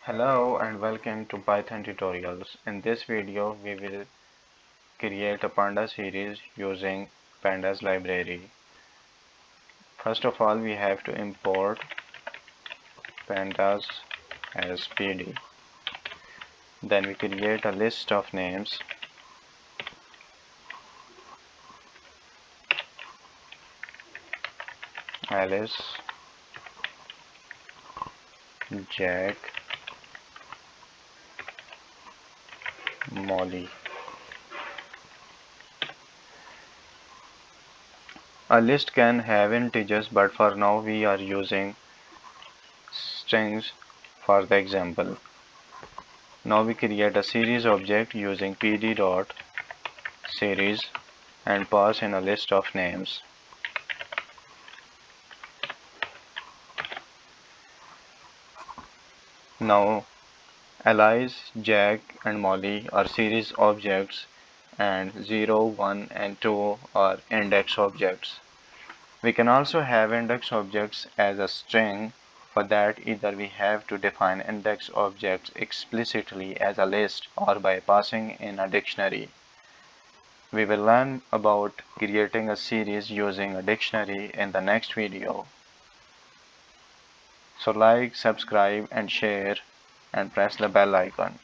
Hello and welcome to Python tutorials. In this video we will create a Pandas series using Pandas library. First of all we have to import Pandas as pd. Then we create a list of names. Alice, Jack, Molly. A list can have integers, but for now we are using strings for the example. Now we create a series object using pd.Series and pass in a list of names. Now Alice, Jack and Molly are series objects and 0, 1 and 2 are index objects. We can also have index objects as a string. For that, either we have to define index objects explicitly as a list or by passing in a dictionary. We will learn about creating a series using a dictionary in the next video. So like, subscribe and share and press the bell icon.